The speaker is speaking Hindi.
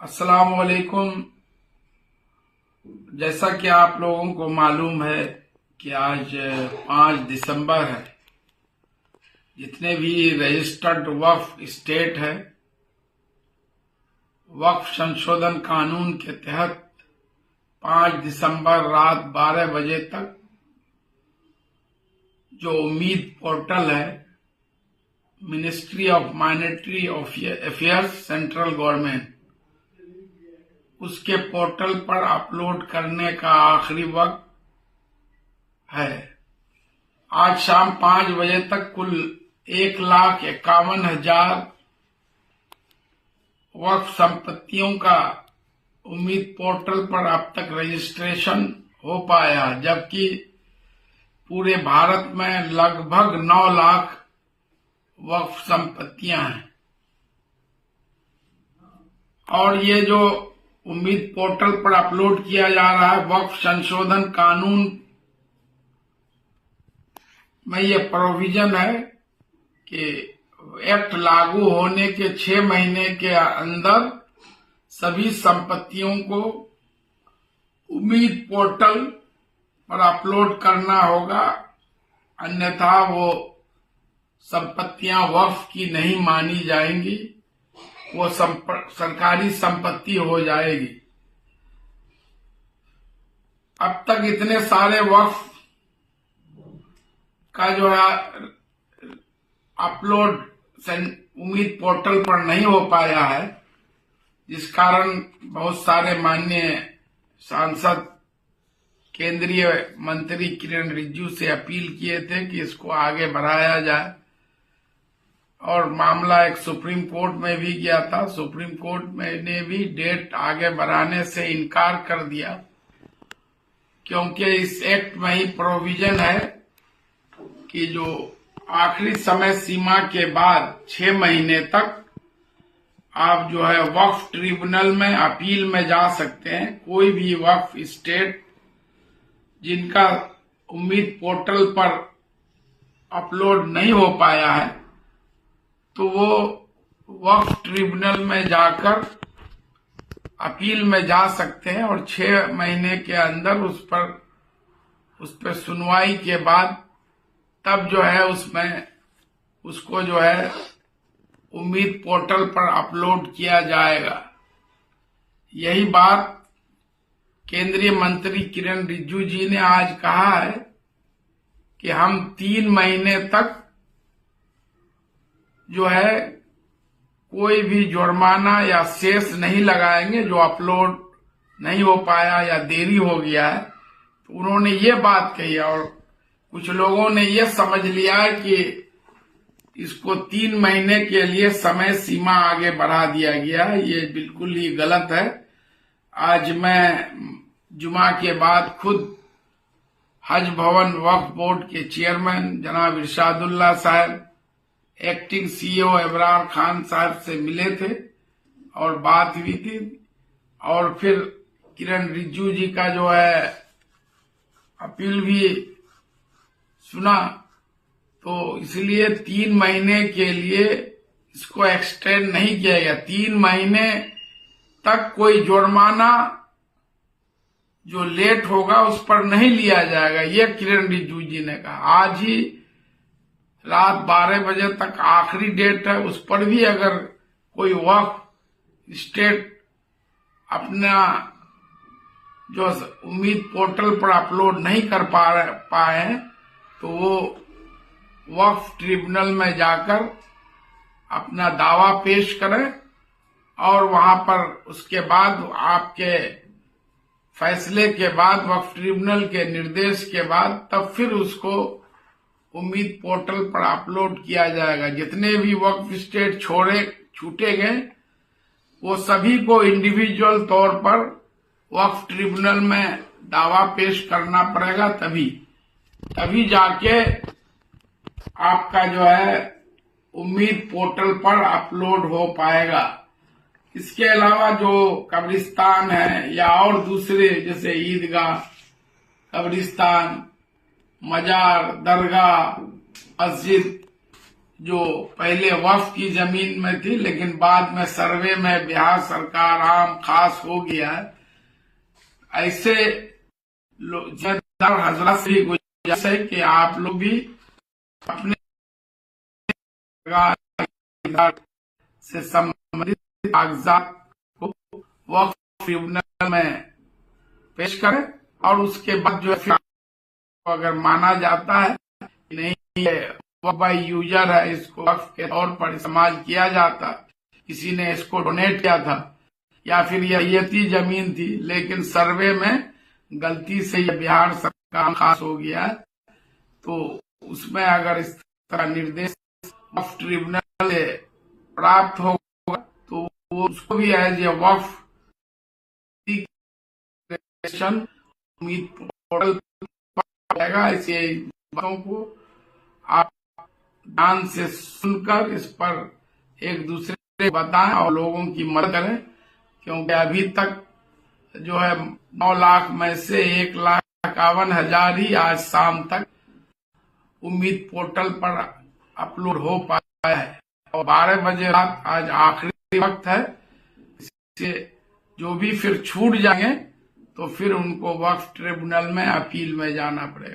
अस्सलाम वालेकुम। जैसा कि आप लोगों को मालूम है कि आज 5 दिसंबर है। जितने भी रजिस्टर्ड वक्फ स्टेट है, वक्फ संशोधन कानून के तहत 5 दिसंबर रात 12 बजे तक जो उम्मीद पोर्टल है, ministry of minority affairs central government, उसके पोर्टल पर अपलोड करने का आखिरी वक्त है। आज शाम 5 बजे तक कुल 1,51,000 वक्फ संपत्तियों का उम्मीद पोर्टल पर अब तक रजिस्ट्रेशन हो पाया, जबकि पूरे भारत में लगभग 9 लाख वक्फ संपत्तियां हैं। और ये जो उम्मीद पोर्टल पर अपलोड किया जा रहा है, वक्फ संशोधन कानून में ये प्रोविजन है कि एक्ट लागू होने के 6 महीने के अंदर सभी संपत्तियों को उम्मीद पोर्टल पर अपलोड करना होगा, अन्यथा वो संपत्तियां वक्फ की नहीं मानी जाएंगी, वो सरकारी संपत्ति हो जाएगी। अब तक इतने सारे वक्फ का जो है अपलोड उम्मीद पोर्टल पर नहीं हो पाया है, जिस कारण बहुत सारे माननीय सांसद केंद्रीय मंत्री किरण रिजिजू से अपील किए थे कि इसको आगे बढ़ाया जाए, और मामला एक सुप्रीम कोर्ट में भी गया था। सुप्रीम कोर्ट में ने भी डेट आगे बढ़ाने से इनकार कर दिया, क्योंकि इस एक्ट में ही प्रोविजन है कि जो आखिरी समय सीमा के बाद 6 महीने तक आप जो है वक्फ ट्रिब्यूनल में अपील में जा सकते हैं। कोई भी वक्फ स्टेट जिनका उम्मीद पोर्टल पर अपलोड नहीं हो पाया है, तो वो वक्फ ट्रिब्यूनल में जाकर अपील में जा सकते हैं, और 6 महीने के अंदर उस पर सुनवाई के बाद तब जो है उसको जो है उम्मीद पोर्टल पर अपलोड किया जाएगा। यही बात केंद्रीय मंत्री किरण रिजिजू जी ने आज कहा है कि हम 3 महीने तक जो है कोई भी जुर्माना या सेस नहीं लगाएंगे जो अपलोड नहीं हो पाया या देरी हो गया है। तो उन्होंने ये बात कही, और कुछ लोगों ने ये समझ लिया है कि इसको 3 महीने के लिए समय सीमा आगे बढ़ा दिया गया है। ये बिल्कुल ही गलत है। आज मैं जुमा के बाद खुद हज भवन वक्फ बोर्ड के चेयरमैन जनाब इरशादुल्लाह साहब, एक्टिंग सीईओ इब्रार खान साहब से मिले थे और बात हुई थी, और फिर किरण रिजिजू जी का जो है अपील भी सुना। तो इसलिए 3 महीने के लिए इसको एक्सटेंड नहीं किया गया। 3 महीने तक कोई जुर्माना जो लेट होगा उस पर नहीं लिया जाएगा, ये किरण रिजिजू जी ने कहा। आज ही रात 12 बजे तक आखिरी डेट है, उस पर भी अगर कोई वक्फ स्टेट अपना जो उम्मीद पोर्टल पर अपलोड नहीं कर पाए तो वो वक्फ ट्रिब्यूनल में जाकर अपना दावा पेश करें, और वहां पर उसके बाद आपके फैसले के बाद, वक्फ ट्रिब्यूनल के निर्देश के बाद, तब फिर उसको उम्मीद पोर्टल पर अपलोड किया जाएगा। जितने भी वक्फ स्टेट छूटे गए वो सभी को इंडिविजुअल तौर पर वक्फ ट्रिब्यूनल में दावा पेश करना पड़ेगा, तभी जाके आपका जो है उम्मीद पोर्टल पर अपलोड हो पाएगा। इसके अलावा जो कब्रिस्तान है या और दूसरे जैसे ईदगाह, कब्रिस्तान, मजार, दरगाह, मस्जिद, जो पहले वक्फ की जमीन में थी, लेकिन बाद में सर्वे में बिहार सरकार आम खास हो गया है। ऐसे जमींदार हजरत से भी गुजारिश है कि आप लोग भी अपने से संबंधित कागजात को वक्फ ट्रिब्यूनल में पेश करें, और उसके बाद जो है अगर माना जाता है कि नहीं ये वक्फ बाय यूजर है, इसको वक्फ के तौर पर इस्तेमाल किया जाता, किसी ने इसको डोनेट किया था, या फिर ये थी जमीन थी लेकिन सर्वे में गलती से ये बिहार सरकार खास हो गया है, तो उसमें अगर इस तरह निर्देश वक्फ ट्रिब्यूनल से प्राप्त होगा तो वो उसको भी एज ए वक्फ उम्मीद पोर्टल पर आएगा। ऐसे बातों को आप ध्यान से सुनकर इस पर एक दूसरे को बताएं और लोगों की मदद करें, क्योंकि अभी तक जो है 9 लाख में से 1,51,000 ही आज शाम तक उम्मीद पोर्टल पर अपलोड हो पाया है, और 12 बजे रात आज आखिरी वक्त है। इससे जो भी फिर छूट जाएंगे तो फिर उनको वक्फ ट्रिब्यूनल में अपील में जाना पड़ेगा।